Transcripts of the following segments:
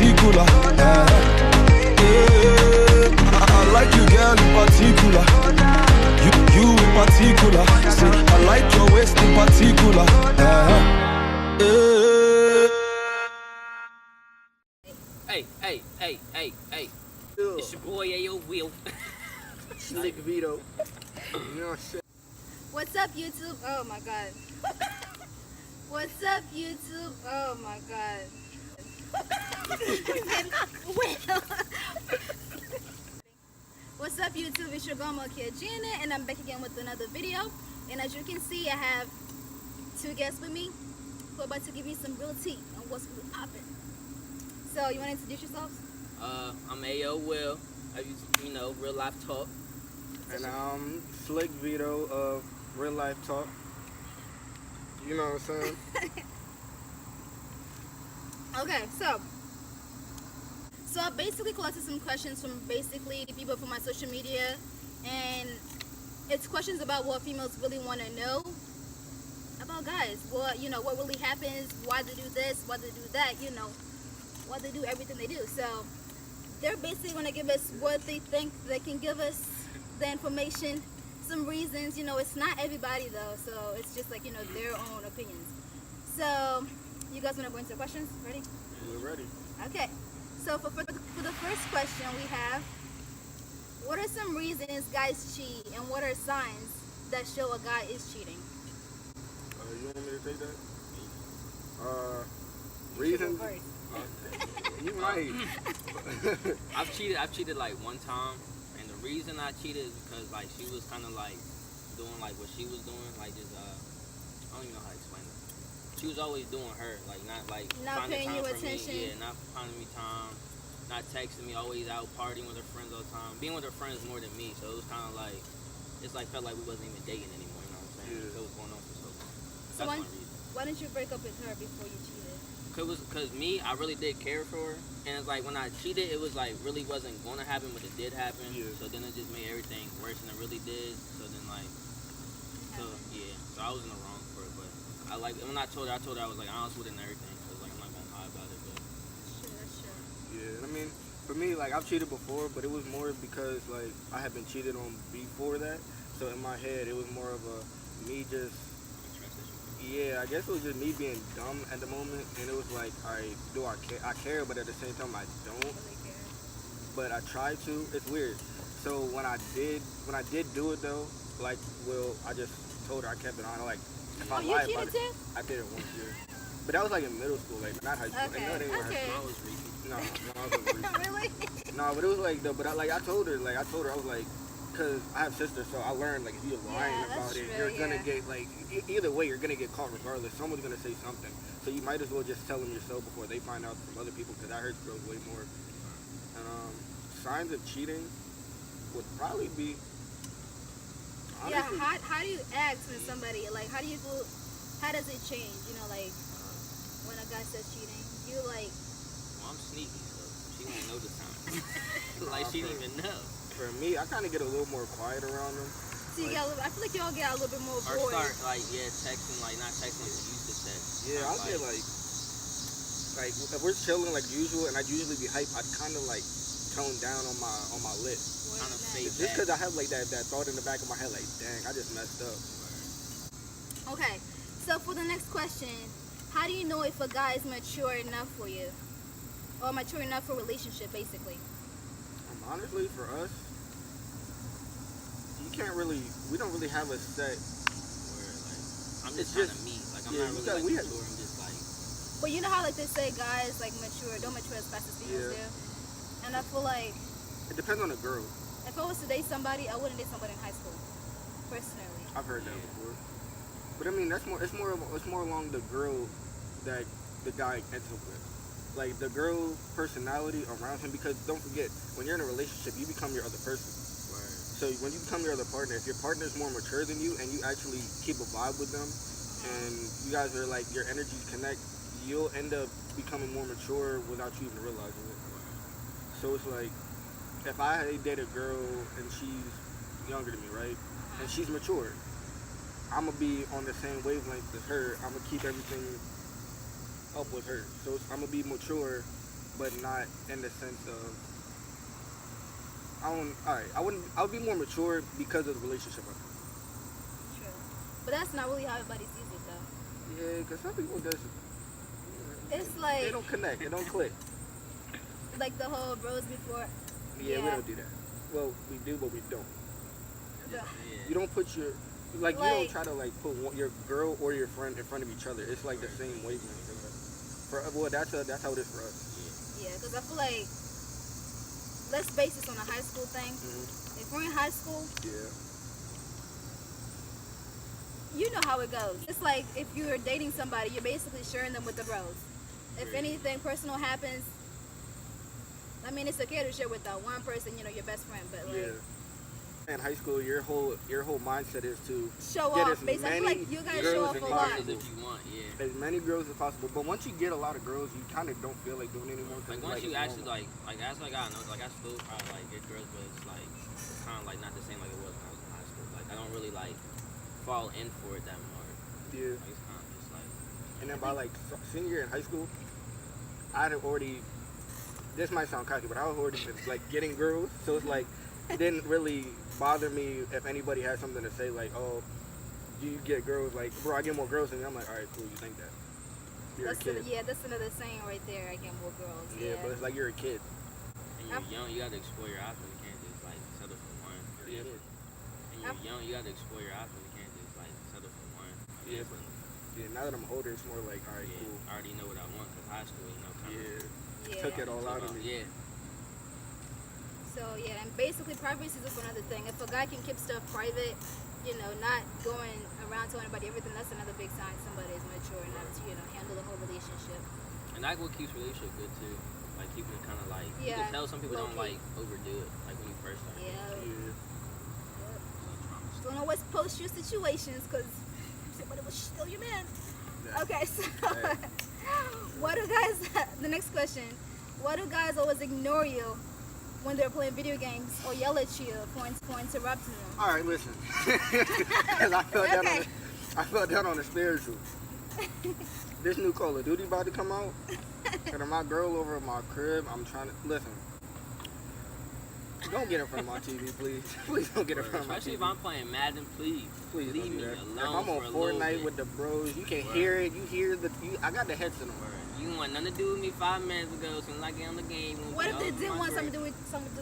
particular. I like you, girl, in particular. You in particular. Say, I like your waist in particular. Hey. It's your boy Ayo Will. Slick Vito. You know what I'm saying? What's up, YouTube? Oh my god. What's up, YouTube? Oh my god. What's up, YouTube? It's your girl Mokia Gina, and I'm back again with another video. And as you can see, I have two guests with me who are about to give you some real tea on what's really popping. So, you want to introduce yourselves? I'm Ayo Will. You know, Reallifetalk. And I'm Slick Vito of Reallifetalk. You know what I'm saying? Okay, so I basically collected some questions from basically people from my social media, and it's questions about what females really want to know about guys. What really happens, why they do this, why they do that, why they do everything they do. So they're basically going to give us what they think they can give us, the information, some reasons. It's not everybody though, so it's just like, their own opinions. So you guys want to go into the questions? Ready? We're ready. Okay. So for the first question we have, what are some reasons guys cheat, and what are signs that show a guy is cheating? You want me to take that? Reasons? You right. I've cheated like one time, and the reason I cheated is because like she was kind of like doing like what she was doing, like just I don't even know how to explain it. She was always doing her, like not paying time you for attention. me. Yeah, not finding me time, not texting me, always out partying with her friends all the time, being with her friends more than me. So it was kind of like felt like we wasn't even dating anymore. You know what I'm saying? Yeah. It was going on for so long. So That's one reason. why didn't you break up with her before you cheated? Cause me, I really did care for her, and it's like when I cheated, it was like really wasn't going to happen, but it did happen. Yeah. So then it just made everything worse than it really did. So then so I was in the wrong for it. But I when I told her I was like honest with it and everything. So like I'm not gonna lie about it. But Sure. Yeah, I mean, for me, like I've cheated before, but it was more because like I had been cheated on before that. So in my head, it was more of a me just. Yeah, I guess it was just me being dumb at the moment, and it was like, I care, but at the same time I don't. Really care. But I try to. It's weird. So when I did do it though, like, I just told her I kept it on. Like, if I lie about it, I did it once, yeah. But that was like in middle school, like not high school. Okay. No, they weren't high I school. was reading. No, I wasn't recent. Really? No, but it was like though. But I told her, I was like. Because I have sisters, so I learned, like, if you're lying about it, you're going to get, like, either way, you're going to get caught regardless. Someone's going to say something. So you might as well just tell them yourself before they find out from other people, because that hurts girls way more. And signs of cheating would probably be, honestly, Yeah, how do you act when somebody, like, how does it change? Like, when a guy says cheating, you like... Well, I'm sneaky, so she won't know the time. Like she didn't even know. For me, I kind of get a little more quiet around them. So I feel like y'all get a little bit more Or bored. start texting, like not texting like you used to text. Yeah, I'll get like if we're chilling like usual, and I'd usually be hyped, I'd kind of like tone down on my list. Kind of fade Just back. because I have like that thought in the back of my head, like, dang, I just messed up. Okay, so for the next question, how do you know if a guy is mature enough for you? Or mature enough for a relationship, basically? Honestly, for us, we don't really have a set. Where like I'm It's just trying just- to meet. Like I'm yeah, not you really got- like we mature. I'm just like But you know how like they say guys like don't mature as fast as females do? And I feel like It depends on the girl. if I was to date somebody, I wouldn't date somebody in high school, personally. I've heard that before. But I mean, it's more along the girl that the guy ends up with. Like the girl personality around him, because don't forget, when you're in a relationship, you become your other person. right. So when you become your other partner, if your partner is more mature than you and you actually keep a vibe with them, and you guys are like, your energies connect, you'll end up becoming more mature without you even realizing it. So it's like, if I date a girl and she's younger than me, right, and she's mature, I'm gonna be on the same wavelength as her. I'm gonna keep everything up with her. So I'm gonna be mature but not in the sense of I don't. All right, I would be more mature because of the relationship. True. But that's not really how everybody sees it, though. Yeah, because some people just It's like they don't connect, they don't click. like the whole bros before. Yeah, we don't do that. Well, we do, but we don't. The- You don't put your you don't Like- try to like put your girl or your friend in front of each other. It's like the same wavelength. That's how it is for us. Yeah, because I feel like let's base this on a high school thing. Mm-hmm. If we're in high school, Yeah. you know how it goes. It's like if you're dating somebody, you're basically sharing them with the bros. If anything personal happens, I mean, it's okay to share with that one person, your best friend, but like Yeah. In high school, your whole mindset is to show get off. as Basically, I feel many like you gotta girls show off as a lot. possible. If you want, yeah. as many girls as possible. But once you get a lot of girls, you kind of don't feel like doing it anymore. 'Cause Like it's once you it's actually normal. as I got know, like I still try to like get girls, but it's like it's kind of like not the same like it was when I was in high school. Like I don't really like fall in for it that hard. Yeah. Like it's kind of just like And then by like senior year in high school, I'd have already. This might sound cocky, but I was already like getting girls, so it's like it didn't really bother me if anybody had something to say like, oh, you get girls, like, bro, I get more girls than you. I'm like, all right, cool, you think that? You're a kid. That's another saying right there. I get more girls. Yeah, but it's like you're a kid. and you're young, you got to explore your options. You can't just like settle for one. Yeah. And you're young, you got to explore your options. You can't just like settle for one. Like, Yeah, it's- Yeah, now that I'm older, it's more like, all right, yeah, cool. I already know what I want because high school, kind of. Yeah, took it all out of me. Yeah. So yeah, and basically privacy is just another thing. If a guy can keep stuff private, not going around telling anybody everything, that's another big sign somebody is mature enough to, handle the whole relationship. And that's what keeps relationship good too. Like keeping it kind of like you Yeah, can tell some people don't low-key. like overdo it. Like when you first start. Yeah. Yeah. Don't always post your situations because somebody will steal your man. Yeah. Okay, so Hey. what do guys? The next question: why do guys always ignore you when they're playing video games or yell at you for interrupting them? All right, listen. 'Cause I fell down on the spiritual. This new Call of Duty about to come out, and my girl over at my crib, I'm trying to listen. Don't get in front of my TV, please. Please don't get in front of my Especially TV. if I'm playing Madden, please. Please leave don't me do that. alone If I'm for a on little Fortnite bit. with the bros, you can Word. hear it. You hear I got the headset on. You didn't want nothing to do with me 5 minutes ago. As soon as I get on the game, What if they didn't want something to do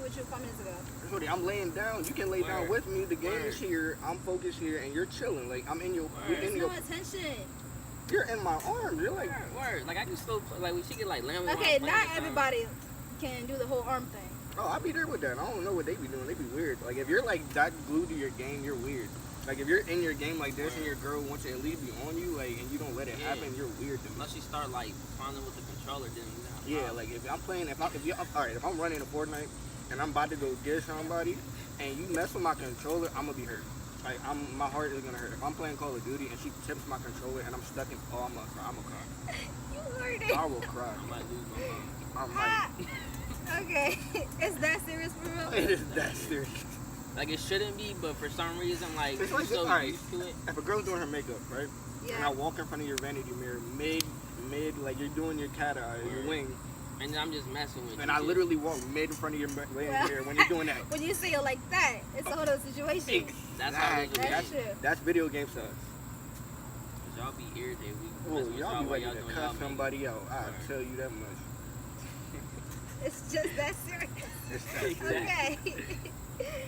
with you 5 minutes ago? Shorty, I'm laying down. You can lay down Word. with me. The game is Word. here. I'm focused here, and you're chilling. Like I'm in your. Word. You're in There's your. no attention. You're in my arms. You're like. Word. Like I can still like we should get like lamb. Okay, not everybody can do the whole arm thing. Oh, I be there with that. I don't know what they be doing. They be weird. Like if you're like that glued to your game, you're weird. Like if you're in your game like this and your girl wants to at least be on you, like, and you don't let it Yeah. happen, you're weird to me. Unless you start like finding with the controller, then we got a Yeah, problem. like if I'm playing, if I'm running a Fortnite and I'm about to go get somebody, and you mess with my controller, I'm gonna be hurt. Like my heart is gonna hurt. If I'm playing Call of Duty and she tips my controller and I'm stuck in, I'm gonna cry. You heard it. I will cry. I might lose my phone. I Ah, might. okay. Is that serious for real? It is that serious. Like it shouldn't be, but for some reason, like It's you're like so alright. used to it. If a girl's doing her makeup, right? And I Yeah. walk in front of your vanity mirror mid, like you're doing your cat eye, your Word. wing, And then I'm just messing with you. and I literally walk mid in front of your vanity mirror when you're doing that. When you say it like that, it's a whole other situation. That's how it is with That's me. true. That's video game stuff. 'Cause y'all be irritated. We Oh, messing with y'all y'all be while ready y'all to doing cut y'all makeup. somebody out. I Word. tell you that much. It's just that serious. It's that Exactly. Okay.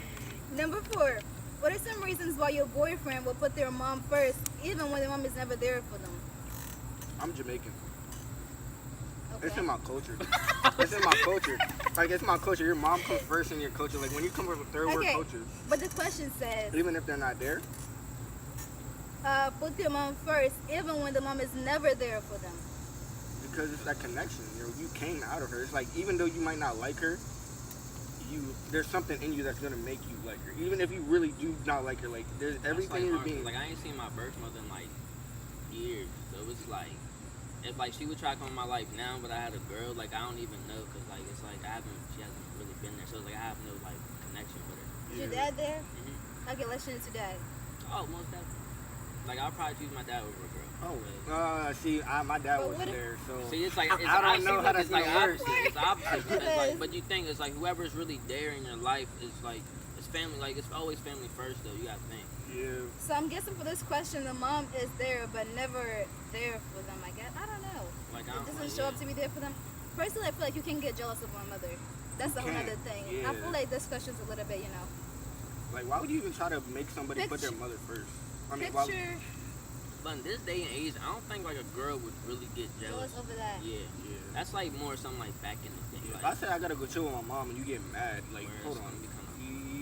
Number 4. What are some reasons why your boyfriend will put their mom first, even when their mom is never there for them? I'm Jamaican. Okay. It's in my culture. It's in my culture. Like, it's my culture. Your mom comes first in your culture. Like, when you come from a third world Okay. culture, But the question says, even if they're not there, put your mom first, even when the mom is never there for them. because it's that connection. You came out of her. It's like, even though you might not like her, there's something in you that's going to make you like her. Even if you really do not like her, like, there's everything you're being. Like I ain't seen my birth mother in like years, so it's like if like she would try to come in my life now, but I had a girl, like I don't even know, cause like it's like she hasn't really been there, so it's like I have no like connection with her. Is your dad there? Mm-hmm. Okay, let's change to dad. Oh, most definitely. Like I'll probably choose my dad over a girl. Oh, see, my dad But was what if- there, so See, it's like it's, I don't know how it's that's like gonna work. opposite. It's opposite. Because, It like, is. but you think it's like whoever's really there in your life is like it's family. Like it's always family first, though. You gotta think. yeah. So I'm guessing for this question, the mom is there, but never there for them. I guess I don't know. Like It I don't doesn't like, show up to be there for them. Personally, I feel like you can get jealous of my mother. That's a whole can, other thing. yeah. I feel like this question's a little bit, Like, why would you even try to make somebody put their mother first? I mean, why, picture But in this day and age, I don't think like a girl would really get jealous. jealous over that. Yeah, yeah. that's like more something like back in the day. If Like, I say I gotta go chill with my mom and you get mad, like, where hold it's on. gonna be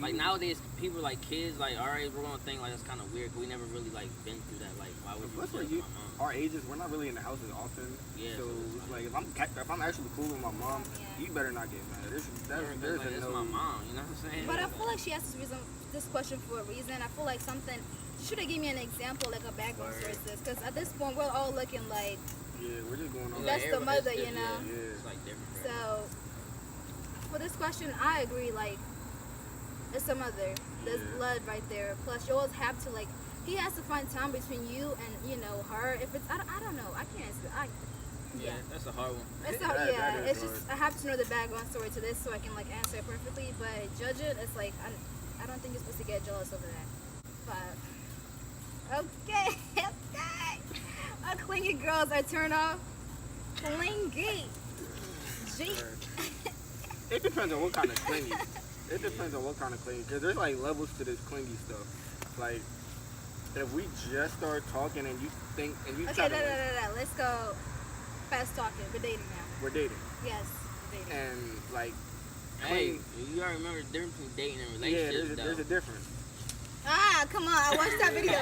like nowadays, people like kids, like alright, we're gonna think like it's kind of weird, but we never really like been through that. Like, why would you Plus, jealous for of my mom? our ages, we're not really in the house as often. Yeah, So so it's it's like if I'm actually cool with my mom, Yeah. you better not get mad. There's Like, a it's no. my mom, you know what I'm saying? But I feel like she asked this question for a reason. I feel like something. She should have given me an example, like a background Word. sources, because at this point we're all looking like Yeah, we're just going on. That's the everybody- mother, you it's- know? Yeah. It's like different. for so. For this question, I agree. Like, it's a mother. There's Yeah. blood right there. Plus, you always have to like. He has to find time between you and her. If it's I don't know. I can't. yeah, that's a hard one. It's not, That yeah, is it's just I have to know the background story to this so I can like answer it perfectly. But judge it, it's like I don't think you're supposed to get jealous over that. But okay, okay. Our clingy girls are turned off. Clingy. G. It depends on what kind of clingy. It depends on what kind of clingy. Because there's like levels to this clingy stuff. Like, if we just start talking and you think, and you Okay, try no. to, Let's go fast talking. We're dating now. we're dating. Yes, we're dating. And like, Hey, you gotta remember the difference between dating and yeah, relationships, there's a difference. Ah, come on. I watched that video.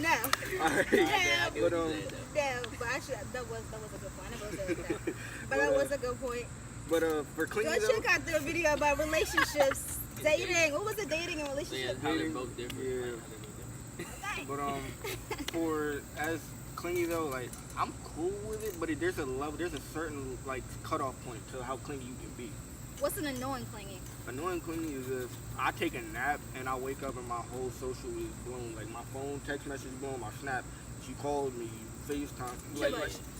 No. Alright. Yeah, I get what But, you said, though. Yeah, but actually, that was a good point. I never was there with that. But that was a good point. But for clingy Go though, check out the video about relationships, dating. What was it, dating and So yeah, relationships? how they're both different. Yeah. Like, how they're both different. but for as clingy though, like I'm cool with it, but there's a level, there's a certain like cutoff point to how clingy you can be. What's an annoying clinging? Annoying clingy is if I take a nap and I wake up and my whole social is blown, like my phone text message blown, my Snap, she called me, FaceTime, like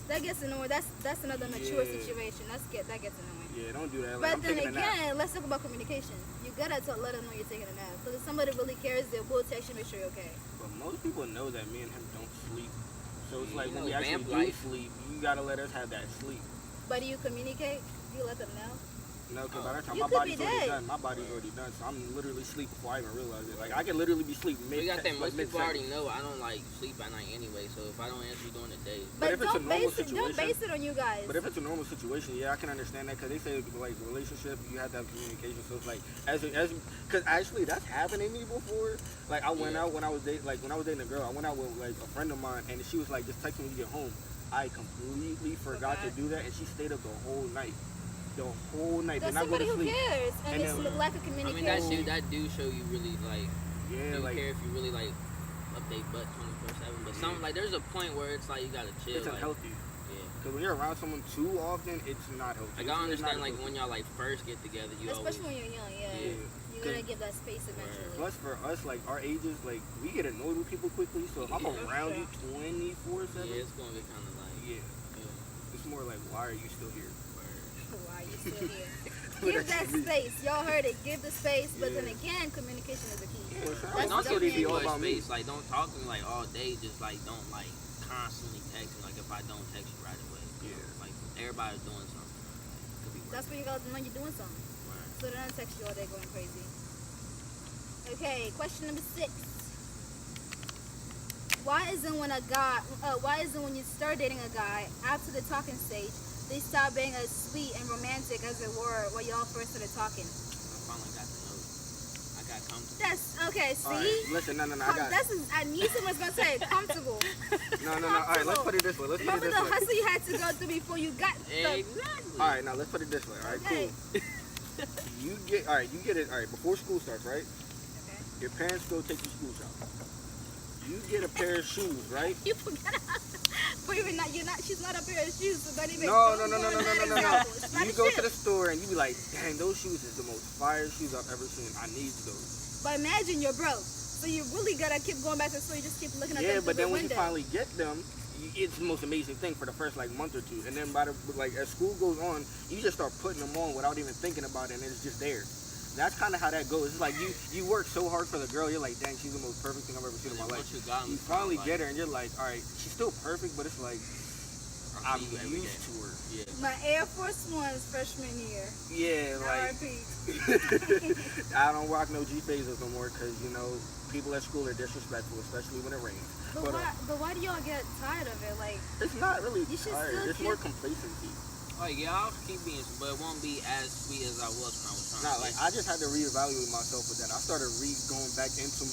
That gets annoying. That's another mature Yeah. situation. That gets annoying. yeah, don't do that. Like, But I'm then taking a nap. again, let's talk about communication. You gotta let them know you're taking a nap. Because if somebody really cares, they will text you, make sure you're okay. But most people know that me and him don't sleep. So it's like You when we know, actually vamp do life. sleep, you gotta let us have that sleep. But do you communicate? Do you let them know? No, because by that time You my could body's be already dead. done. My body's already done. So I'm literally asleep before I even realize it. Like I can literally be asleep mid. We got that. like, Most people already mid-sentence. know I don't like sleep at night anyway. So if I don't answer you during the day, But if it's a don't normal base it. Don't situation- base it on you guys. But if it's a normal situation, yeah, I can understand that because they say like relationship, you have to have communication. So it's like because actually that's happened to me before. Like I went out when I was dating a girl. I went out with like a friend of mine, and she was like, just text me when you get home. I completely forgot to do that, and she stayed up the whole night. The whole night. There's Then I go somebody to who sleep. cares, and And it's then- lack of I mean communication. that do show you really like. Yeah, You like care if you really like update butt 24/7, but some like there's a point where it's like you gotta chill. it's like, unhealthy. yeah. Because when you're around someone too often, it's not healthy. Like It's I not understand like healthy. when y'all like first get together, you Especially always. when you're young, yeah. Yeah. You gotta give that space eventually. Plus for us, like our ages, like we get annoyed with people quickly. So if I'm Yeah. around you 24/7, Yeah, it's gonna get kind of like. yeah, it's more like why are you still here? Why are you still here? But Give that's that me. space. Y'all heard it. Give the space. But then Yeah. again, communication is the key. Yeah, well, That's And also definitely give be people all a about me. space. Like don't talk to me like all day. Just like don't like constantly text me. Like if I don't text you right away. Yeah. Like everybody's doing something. Could be That's when you gotta know you're doing something. Right. So they don't text you all day going crazy. Okay, question number 6. Why isn't when you start dating a guy after the talking stage, they stop being as sweet and romantic as they were when y'all first started talking? I finally got to know you. I got comfortable. That's okay. See, All right, listen, no, I got. I knew someone's gonna say it, comfortable. No. All right, let's put it this way. Remember the hustle you had to go through before you got the. Exactly. All right, now let's put it this way. All right, Okay. cool. You get it. All right, before school starts, right? Okay. Your parents go take you to school shop. You get a pair of shoes, right? You forgot. But even not, she's not a pair of shoes, so don't even. No. don't go in that example. It's not You a go shoe. to the store and you be like, dang, those shoes is the most fire shoes I've ever seen. I need those. But imagine you're broke. So So you really gotta keep going back to the store. You just keep looking at them Yeah, through but then the when you window. finally get them, it's the most amazing thing for the first like month or two, and then by the like as school goes on, you just start putting them on without even thinking about it, and it's just there. That's kind of how that goes. It's like you work so hard for the girl, you're like, dang, she's the most perfect thing I've ever seen in my life. Once you got 'em, You finally like, get her, and you're like, all right, she's still perfect, but it's like I'm see you every used day. to her. Yeah. My Air Force Ones freshman year. Yeah, like R.I.P. I don't rock no G phasers no more because you know people at school are disrespectful, especially when it rains. But why do y'all get tired of it? Like, It's not really You should tired. still It's more complacency. Like, yeah, I'll keep being, but it won't be as sweet as I was when I was trying Nah, to like be. I just had to reevaluate myself with that. I started going back into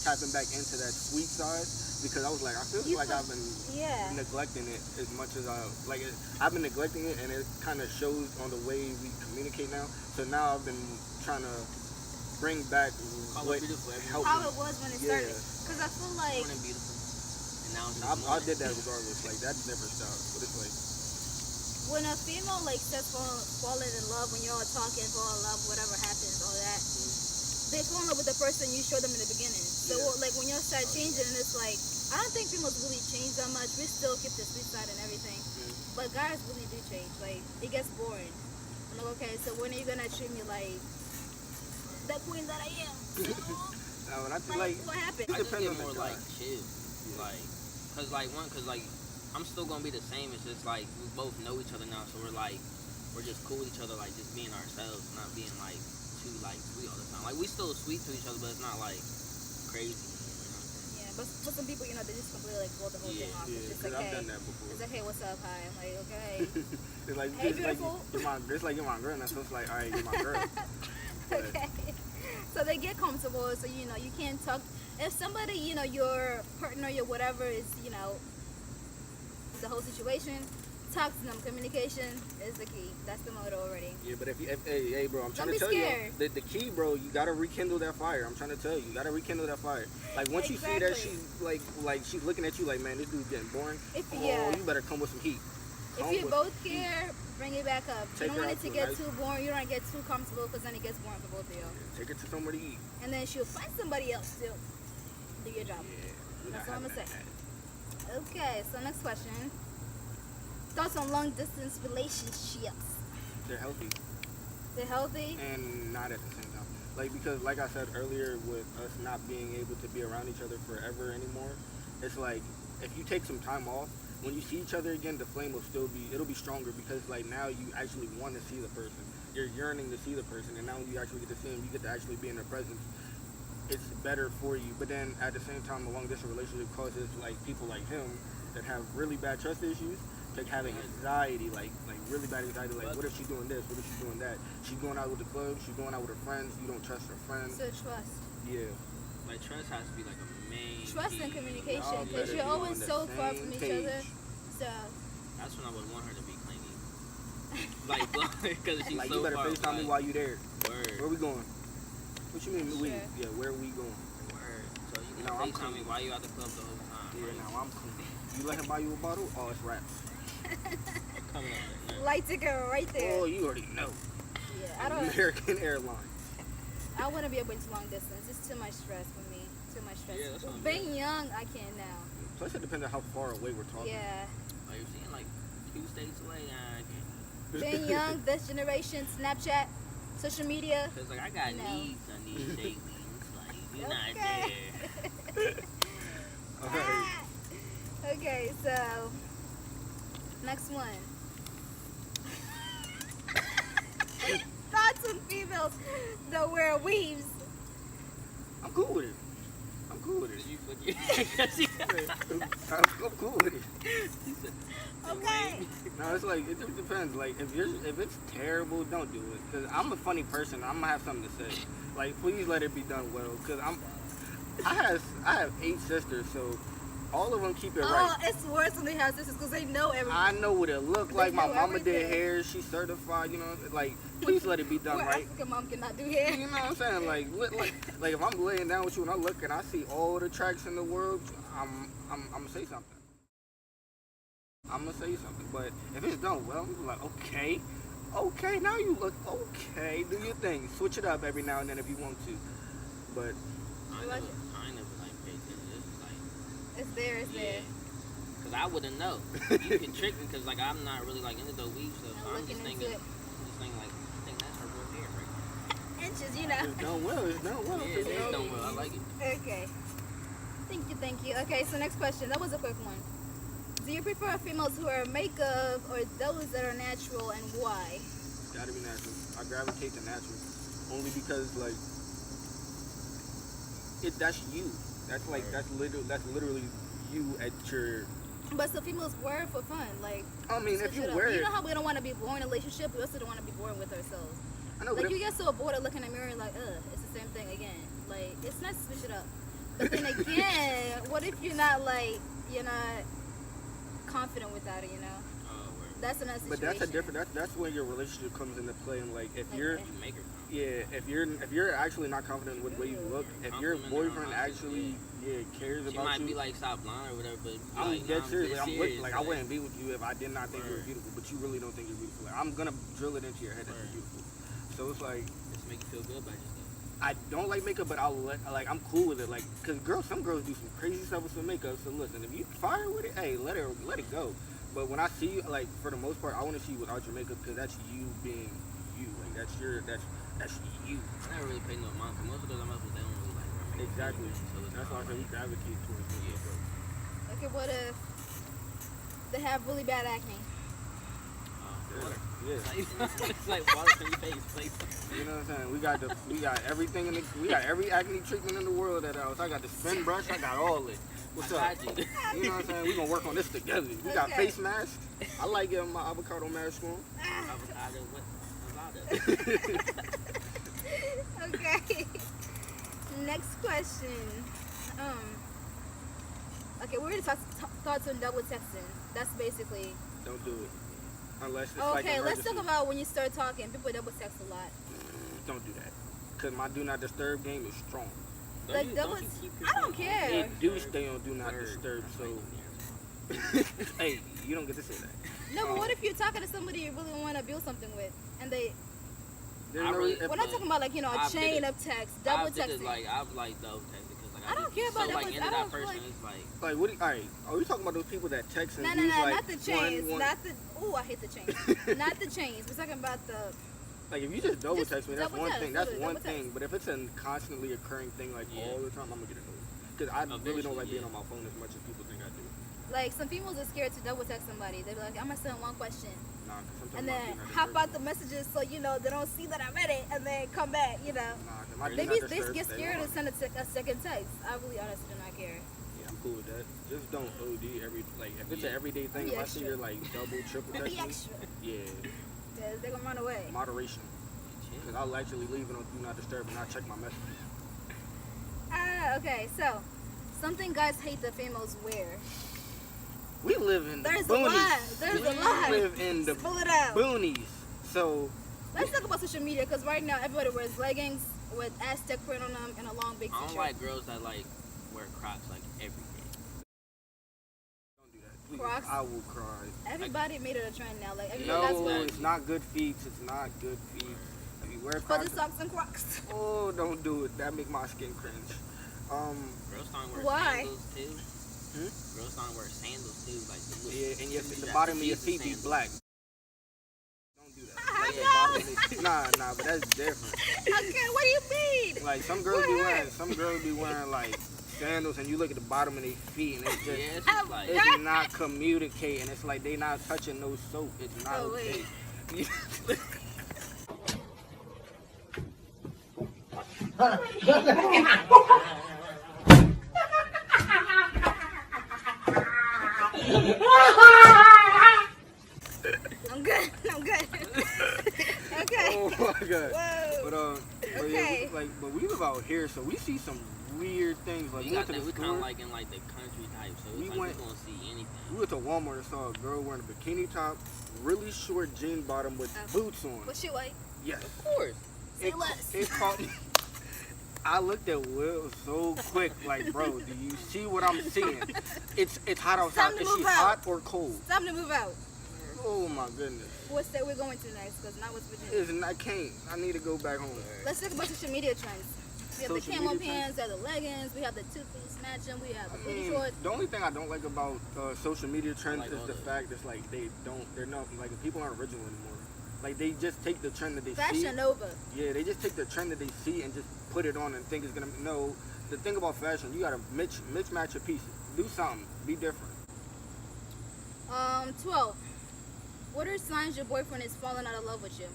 tapping back into that sweet side because I was like, I feel You like feel- I've been yeah. neglecting it as much as I've been neglecting it, and it kind of shows on the way we communicate now. So now I've been trying to bring back Call what it beautiful every helped How me. it was when it Yeah. started. Because I feel like Morning beautiful. And now it's just I morning. did that regardless. Like that never stopped. But it's like when a female like starts falling in love, when y'all talking, fall in love, whatever happens, all that, they fall in love with the person you showed them in the beginning. So Yeah. like when y'all start changing, and it's like I don't think females really change that much. We still keep the sweet side and everything, but guys really do change. Like it gets boring. I'm like, okay, so when are you gonna treat me like the queen that I am? when I feel Like, like what happened? I just depends get on the more guy. like chill, like, cause like I'm still gonna be the same. It's just like we both know each other now, so we're just cool with each other, like just being ourselves, not being like too like sweet all the time. Like we still sweet to each other, but it's not like crazy. Yeah, but for some people, you know, they just completely like blow the whole thing off. Yeah, It's just because like, I've hey, done that before. it's like, hey, what's up? Hi. I'm like, okay. It's like Hey, it's like beautiful. it's like you're my girl, and so it's like all right, you're my girl. But Okay. So they get comfortable, so you know you can't talk. If somebody, you know, your partner, your whatever is, you know, the whole situation, talk to them. Communication is the key. That's the motto already. yeah, but if hey, bro, I'm trying Don't to be tell scared. you, the key, bro, you gotta rekindle that fire. I'm trying to tell you, you gotta rekindle that fire. Like once you see that Exactly. she's like she's looking at you like, man, this dude's getting boring. If You better come with some heat. if Come you with- both care, bring it back up. You Take don't her want out it to to a get nice- too boring. You don't want to get too comfortable because then it gets boring for both of you. Take her to somewhere to eat. And then she'll find somebody else to do your job. Yeah, we're That's not all I'm having gonna say. that. Okay, so next question. Thoughts on long distance relationships? They're healthy They're healthy? and not at the same time. Like because like I said earlier, with us not being able to be around each other forever anymore, it's like if you take some time off, when you see each other again, the flame will it'll be stronger because like now you actually want to see the person. You're yearning to see the person, and now when you actually get to see them, you get to actually be in their presence. It's better for you. But then at the same time, a long distance relationship causes like people like him that have really bad trust issues, like having anxiety, like really bad anxiety. Like, what if she's doing this? What if she's doing that? She's going out with the club. She's going out with her friends. You don't trust her friends. So trust. Yeah. Like trust has to be like a main Trust and key. communication Y'all because better you're be always on the so far same from each page. other. So, That's when I would want her to be clingy. Like, because she's Like so you better far FaceTime me away. while you there. Word. Where we going? What you mean? We? Sure. Yeah. Where we going? Word. So you No, can I'm FaceTime me clean. while you at the club the whole time. Yeah. Like, Now I'm cool. You let him buy you a bottle? Oh, it's wraps. coming up there. light ticket right there. Oh, you already know. Yeah, I don't. American Airlines. I wouldn't be able to long distance. It's too much stress for me. Too much stress. Yeah, that's what I'm Being young, I can't now. Plus, it depends on how far away we're talking. Yeah. Like, you're seeing like 2 states away. Being young, this generation, Snapchat, social media. Because, like, I got No. needs on these dating. Like, you're not Okay. there. Alright. Okay, so next one. Thoughts on females that wear weaves. I'm cool with it. I'm cool with it. Did you forget? I'm cool with it. Okay. No, it's like it just depends. Like if it's terrible, don't do it. Cause I'm a funny person. I'm gonna have something to say. Like please let it be done well. Cause I have 8 sisters, so all of them keep it Oh, right. it's worse when they have sisters because they know everything. I know what it look They like. My know mama did everything. hair. She's certified. You know, like please let it be done Where right. African mom cannot do hair. You know what I'm saying? Like if I'm laying down with you and I look and I see all the tracks in the world, I'm gonna say something. I'm gonna say something. But if it's done well, I'm like, okay, now you look okay. Do your thing. Switch it up every now and then if you want to. But I never It's there. It's there. Cause I wouldn't know. You can trick me, cause like I'm not really like into the weed stuff. So I'm just thinking like, I think that's her real hair right now. Inches, you know. It's done well. It's done well. Yeah, it's done well. I like it. Okay. Thank you. Okay, so next question. That was a quick one. Do you prefer females who are makeup or those that are natural, and why? Gotta be natural. I gravitate to natural, only because like that's you. That's like that's literally you at your. But some females wear it for fun, like. I mean, if you wear you it, know how we don't want to be bored in a relationship, we also don't want to be bored with ourselves. I know. Like you get so bored of looking in the mirror, like, it's the same thing again. Like it's nice to switch it up. But then again, what if you're not confident without it? You know. That's another situation. But that's a different. That's where your relationship comes into play. And like, if you're, if you're actually not confident with the way you look, if your boyfriend actually cares she about might you, be like stop lying or whatever. But I'm like, dead serious. Like, I'm with, serious, I wouldn't be with you if I did not think you were beautiful. But you really don't think you're beautiful. Like, I'm gonna drill it into your head that you're beautiful. So it's like just make you feel good about yourself. I don't like makeup, but I'm cool with it. Like, cause some girls do some crazy stuff with some makeup. So listen, if you fire with it, hey, let it go. But when I see you, like, for the most part, I want to see you without your makeup, because that's you being you. Like, that's you. I never really pay no mind. Most of those I'm up with, they don't really like wear makeup. Exactly. So That's why I say we gravitate towards makeup. Okay, what if they have really bad acne? Yeah. It's like water in your face, please. You know what I'm saying? We got everything we got every acne treatment in the world at ours. I got the spin brush. I got all it. What's up? You know what I'm saying? We gonna work on this together. We got face masks. I like getting my avocado mask on. Avocado, what? Okay. Next question. Okay, we're gonna thoughts on double texting. That's basically. Don't do it. Unless it's okay, like let's talk about when you start talking. People double text a lot. Don't do that. Cause my do not disturb game is strong. Like double. I don't care. It do stay on do not disturb. So, hey, you don't get to say that. No, but what if you're talking to somebody you really want to build something with, and they? We're not talking about like a chain of text, double texting. I've like double texting because like I don't care about double texting. I don't person like. Is like what? Alright, are we talking about those people that text and No, use like not the chains, one, not the. Oh, I hate the chains. Not the chains. We're talking about the. Like if you just double text me, that's one thing. That's one text. thing. But if it's a constantly occurring thing, like all the time, I'm gonna get annoyed. Because I really don't like being on my phone as much as people think I do. Like some females are scared to double text somebody. They're like, I'm gonna send one question. Nah, sometimes And then hop out the messages so they don't see that I read it, and then come back. Nah, they get scared to send a second text. I really honestly do not care. Yeah, I'm cool with that. Just don't OD if it's an everyday thing. If I see you're like double, triple texting, be extra. Yeah. Because they're gonna run away. Moderation. Because I'll actually leave it on do not disturb and not check my messages. Okay, so something guys hate that females wear. We live in the There's boonies. a lot. There's a lot. We live in the Pull it out. boonies. So let's talk about social media, because right now everybody wears leggings with Aztec print on them and a long big t-shirt. I don't like girls that like wear Crocs like every day. Don't do that. Please. Crocs? I will cry. Everybody made it a trend now. Like everybody No, that's it's not good feet. It's not good feet. If you wear fuzzy Crocs, socks and Crocs. oh, don't do it. That make my skin cringe. Girls don't wear Why? sandals too. Girls don't wear sandals too, like Yeah, and the bottom of your feet be black. Don't do that. Nah, but that's different. Okay, what do you mean? Like some girls be wearing like sandals, and you look at the bottom of their feet, and it's just it's not communicating. It's like they not touching no soap. It's not okay. I'm good. Okay. Oh my god. Whoa. But Okay. but we live out here, so we see some weird things. Like we went to the we store. kind of like in like the country type, so it's like we gonna see anything. We went to Walmart and saw a girl wearing a bikini top, really short jean bottom with boots on. Was she white? Yes. Of course. Say less. It caught me. I looked at Will so quick, like, bro, do you see what I'm seeing? It's hot outside. Is she hot or cold? It's time to move out. Oh my goodness. What state we're going to next? Because not West Virginia. I can't. I need to go back home. Let's talk about social media trends. We have the social camo media pants, we have the leggings, we have the two-piece matching, we have the booty trends. shorts. The only thing I don't like about social media trends like is all the the- fact it's like they're not like people aren't original anymore. Like they just take the trend that they see. Fashion Nova. Yeah, they just take the trend that they see and just put it on and think it's gonna. No, the thing about fashion, you gotta mismatch your pieces. Do something. Be different. 12. What are signs your boyfriend is falling out of love with you?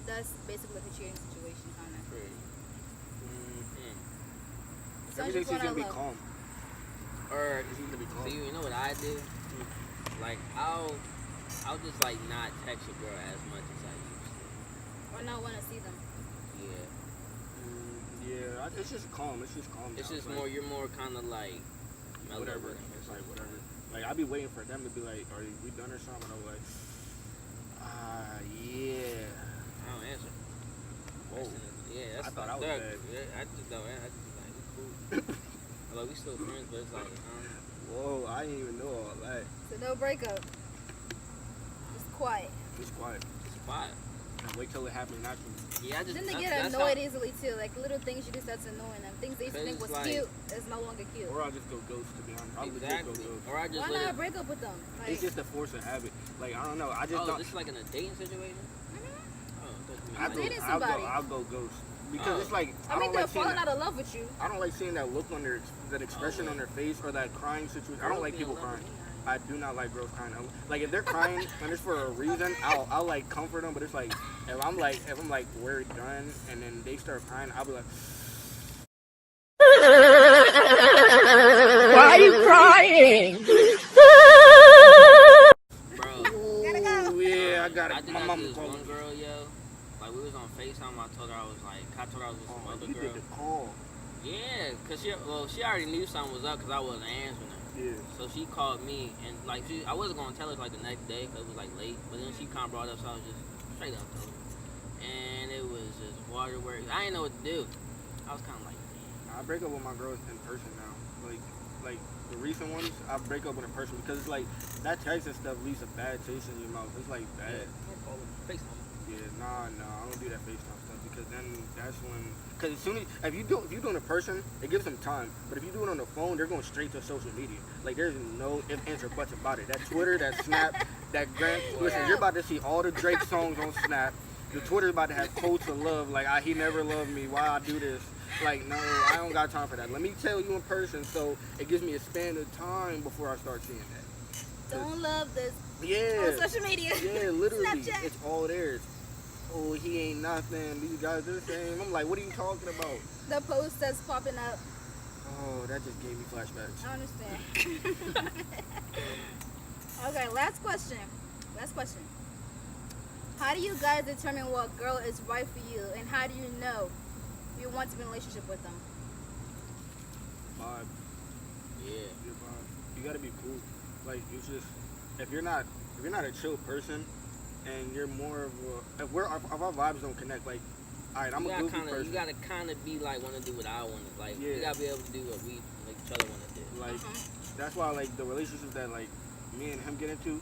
That's basically like a cheating situation, kind of. Signs Every you're day she's falling out gonna of be love. calm. Or She's gonna be calm. see, you know what I do? Like I'll just like not text a girl as much as I used to. Or not want to see them. Yeah. Yeah, it's just calm. It's just calm. It's down. just Like, more. You're more kind of like mellow whatever. with it. It's like whatever. Like I be waiting for them to be like, "Are we done or something?" And I'm like, yeah. I don't answer. Whoa. Yeah, that's I thought I was thug. bad. Yeah, I just don't. I just like we cool. Like we still friends, but it's like Whoa, I didn't even know all that. So no breakup. Just quiet. Just quiet. it's quiet. And wait till it happens naturally. Yeah, I just. Then they that's- get that's annoyed how- easily too. Like little things you do that's annoying them. Things they used to think was Cause it's cute is no longer cute. Or I'll just go ghost, to be honest. I'll legit Exactly. go ghost. Or I just Why let not it. break up with them? Like, It's just a force of habit. Like, I don't know. I just Oh, don't. this is like in a dating situation. Oh, I'll dating go, somebody. I'll go ghost. Because Oh. it's like, I I mean, don't they're like seeing falling that. out of love with you. I don't like seeing that look on their, that expression on their face or that crying situation. I don't like people crying. I do not like girls crying. Like if they're crying and it's for a reason, I'll like comfort them. But it's like if I'm like we're done and then they start crying, I'll be like, Why are you crying? Bro, Gotta go. "Ooh, yeah, I got I it." did My that mama to this called one me. girl, yo. Like we was on FaceTime. I told her I was with some Oh, other you girl. did the call. Yeah, cause she already knew something was up because I wasn't answering her. Yeah. So she called me and like I wasn't gonna tell her like the next day because it was like late. But then she kind of brought up, so I was just straight up told her. And it was just waterworks. I didn't know what to do. I was kind of like, I break up with my girls in person now. Like the recent ones, I break up with in person because it's like that text and stuff leaves a bad taste in your mouth. It's like bad. FaceTime. Yeah, nah, I don't do that FaceTime stuff because then that's when. Because as soon as if you do it in person, it gives them time. But if you do it on the phone, they're going straight to social media. Like there's no ifs, ands, or buts about it. That Twitter, that Snap, that Gram. Listen, you're about to see all the Drake songs on Snap. The Twitter's about to have quotes of love, like he never loved me. Why I do this? Like no, I don't got time for that. Let me tell you in person, so it gives me a span of time before I start seeing that. Don't love this Yeah. on social media. Yeah, literally, Snapchat. it's all theirs. Oh, he ain't nothing. These guys are the same. I'm like, what are you talking about? The post that's popping up. Oh, that just gave me flashbacks. I understand. Okay, last question. How do you guys determine what girl is right for you, and how do you know you want to be in a relationship with them? Vibe. Yeah. Your vibe. You gotta be cool. Like you just, if you're not a chill person, and you're more of a, if our vibes don't connect, like, all right, I'm a goofy person. You gotta kind of be like want to do what I want to. Like Yeah. you gotta be able to do what we like each other want to do. Like that's why like the relationships that like me and him get into,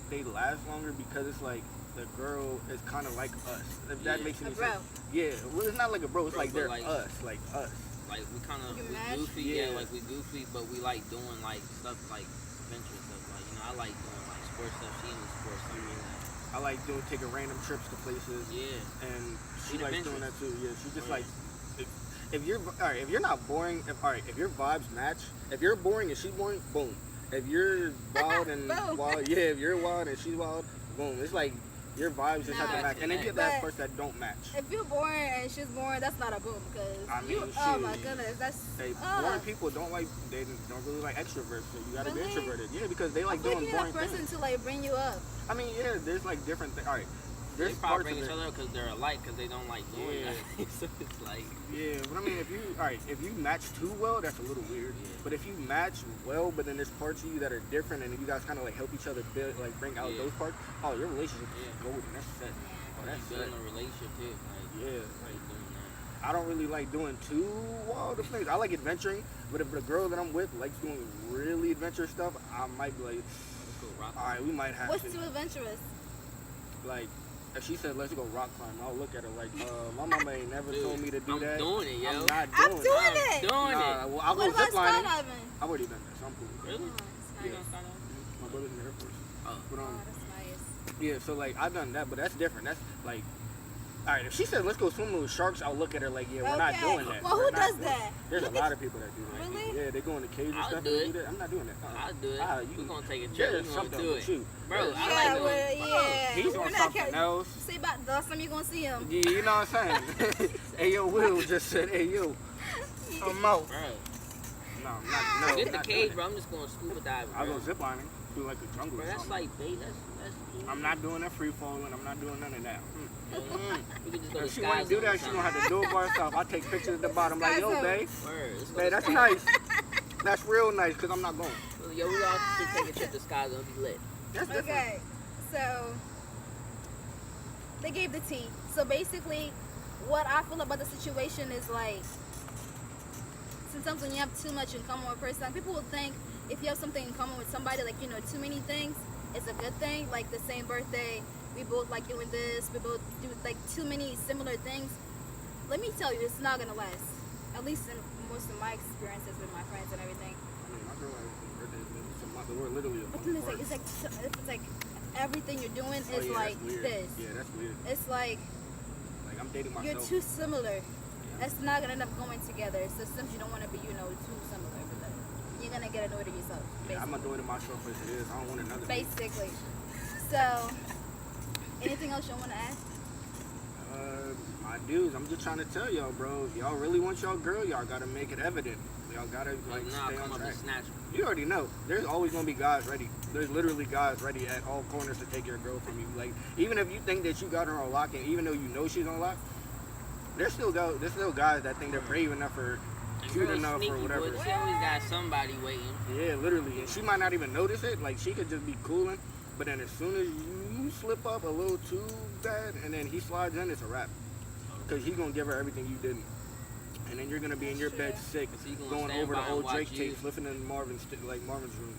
they last longer because it's like the girl is kind of like us. If that makes any A bro. sense. Yeah, well, it's not like a bro. It's Bro, like but they're like- us, like us. Like we kind of You match? goofy, Yeah. like we goofy, but we like doing like stuff like adventure stuff. Like I like doing like sports stuff. She into sports stuff. I like taking random trips to places. Yeah. And she She's likes doing adventurous. that too. Yeah, she's just Oh, like, if you're all right, if you're not boring, if your vibes match, if you're boring and she's boring, boom. If you're wild and Boom. wild, yeah, if you're wild and she's wild, boom. It's like your vibes just have Nah, to match. And then you get that but- person that don't match. If you're boring and she's boring, that's not a boom because I mean, oh my shit. goodness, that's Hey, boring people don't really like extroverts, so you gotta be Really? introverted. Yeah, because they like I feel like doing you need a boring person things. to like bring you up. I mean, yeah, there's like different things. All right, They there's probably parts bring of each it. other because they're alike because they don't like doing Yeah. that. So it's like Yeah, but I mean, if you match too well, that's a little weird. Yeah. But if you match well, but then there's parts of you that are different, and you guys kind of like help each other build, like bring out Yeah. those parts. Oh, your relationship is Yeah. golden. That's set. Oh, that's set. building a relationship too. Like Yeah, like doing that. I don't really like doing too wild of things. I like adventuring, but if the girl that I'm with likes doing really adventurous stuff, I might be like, Let's go rock. all right, we might have What's to. too adventurous? Like, if she said let's go rock climb, I'll look at her like, my mama ain't never Dude, told me to do I'm that. doing it, yo. I'm not I'm doing doing it. it. Doing Nah, it. well, I'll What go about ziplining. skydiving? I've already done that, so I'm cool. Really? Oh, that's You nice. gonna skydiving? My brother's in the Air Force. Oh. But, Oh, that's nice. yeah, so like I've done that, but that's different. That's like, all right, if she said let's go swimming with sharks, I'll look at her like, yeah, we're not doing that. Well, We're who not does doing that? There's a lot of people that do that. Really? Yeah, they go in the cage and I'll stuff do and it. do that. I'm not doing that. I'll do it. You We're gonna take a trip. there's We're gonna something do with it. you. Bro, There's- I Yeah, like well, doing yeah. He's We're on not something catching- else. See about the last time you gonna see him. Yeah, you know what I'm saying? Hey, yo, Will just said, hey, yo, I'm out. Bro, No, no, get the not cage, doing it. bro. I'm just going scuba diving. I'll Bro. go ziplining, do like a jungle Bro, or that's something. like bait. That's I'm not doing that free falling. I'm not doing none of that. We could just go to If she Sky want to do Zone that, or she gonna have to do it by herself. I take pictures at the bottom like, Sky yo, Zone. babe, Word, let's go babe, to that's Sky nice. That's real nice because I'm not going. Zone. Yo, we all should take a trip to Sky Zone. Be lit. That's different. Okay, so they gave the tea. So basically, what I feel about the situation is like, sometimes when you have too much in common with a person, people will think if you have something in common with somebody, like, you know, too many things, it's a good thing. Like the same birthday, we both like doing this, we both do like too many similar things. Let me tell you, it's not gonna last. At least in most of my experiences with my friends and everything. I mean, my girl has a birthday. We're literally a The month thing is, apart. like, it's like everything you're doing Oh, is yeah, like that's weird. this. Yeah, that's weird. It's like Like, I'm dating myself. you're too similar. That's not gonna end up going together. So since you don't want to be, you know, too similar, but then you're gonna get annoyed at yourself. Yeah, I'm Basically. not doing it myself as it is. I don't want another. Basically. So, anything else you want to add? My dudes, I'm just trying to tell y'all, bro. If y'all really want y'all girl, y'all gotta make it evident. Y'all gotta like Like, now stay come on up track. and snatch her. You already know. There's always gonna be guys ready. There's literally guys ready at all corners to take your girl from you. Like, even if you think that you got her on lock, and even though you know she's on lock, there's still guys that think they're brave enough or And cute girls enough sneaky, or whatever. boy. She always got somebody waiting. Yeah, literally. And she might not even notice it. Like, she could just be cooling. But then as soon as you slip up a little too bad, and then he slides in, it's a wrap. Because he's gonna give her everything you didn't. And then you're gonna be in your bed sick, So you gonna going stand over by the and old watch Drake you. tapes, listening to Marvin's room.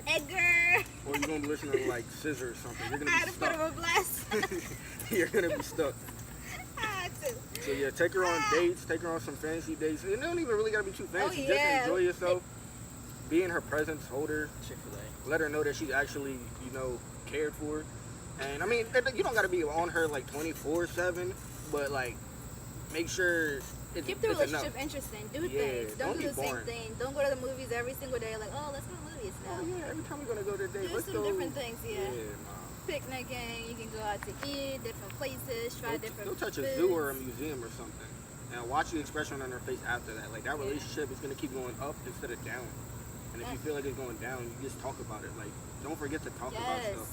Edgar! Or you're gonna be listening to like Scissor or something. You're I gonna had be to put him stuck. on blast. You're gonna be stuck. I had to. So yeah, take her on dates, take her on some fancy dates. And they don't even really gotta be too fancy. Oh, yeah. Just enjoy yourself. Be in her presence, hold her, Chick-fil-A. let her know that she's actually, you know, cared for. And I mean, you don't gotta be on her like 24/7, but like, make sure it's, Keep the it's relationship enough. interesting. Do Yeah, things. Don't don't do be the same boring. thing. Don't go to the movies every single day. Like, oh, let's go to the movies now. Oh yeah, every time we're gonna go to a date, Do let's some go. different things, yeah. nah. Picnicking. You can go out to eat, different places, try different Go touch a foods. zoo or a museum or something, and watch the expression on her face after that. Like that relationship is gonna keep going up instead of down. And if you feel like it's going down, you just talk about it. Like, don't forget to talk about Yes. stuff.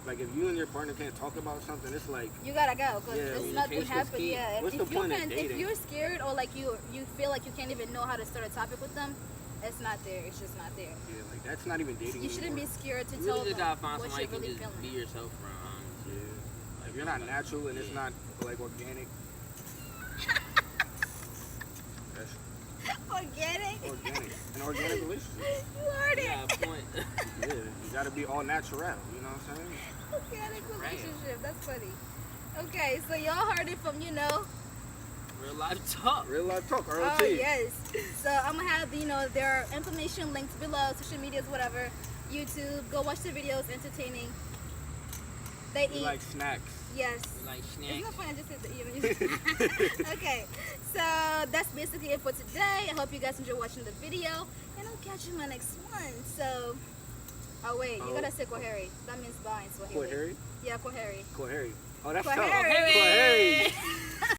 Like if you and your partner can't talk about something, it's like, You gotta go because Yeah, it's communication's nothing happen. key. Yeah, What's if the you point of can't, if dating? you're scared or like you feel like you can't even know how to start a topic with them, it's not there. It's just not there. yeah, like that's not even dating You shouldn't be anymore. scared to You tell really just them gotta find what somebody you're you really can just be feeling. yourself around, honestly. Yeah. If you're not natural and it's not like organic, that's Organic. organic. An organic relationship. You heard it. Yeah, point. Yeah, you gotta be all natural. You know what I'm saying? Organic relationship. That's funny. Okay, so y'all heard it from Real life talk. Real life talk, ROT. Oh yes. So I'm gonna have their information linked below, social medias, whatever, YouTube. Go watch the videos, entertaining. They We eat. like snacks. Yes. Like It's snacks. not funny, I just said that. Okay, so that's basically it for today. I hope you guys enjoy watching the video, and I'll catch you in my next one. So, oh wait, you gotta say Koheri. That means bye in Swahili. Koheri? Yeah, Koheri. Koheri. Oh, that's Koheri. tough. Koheri.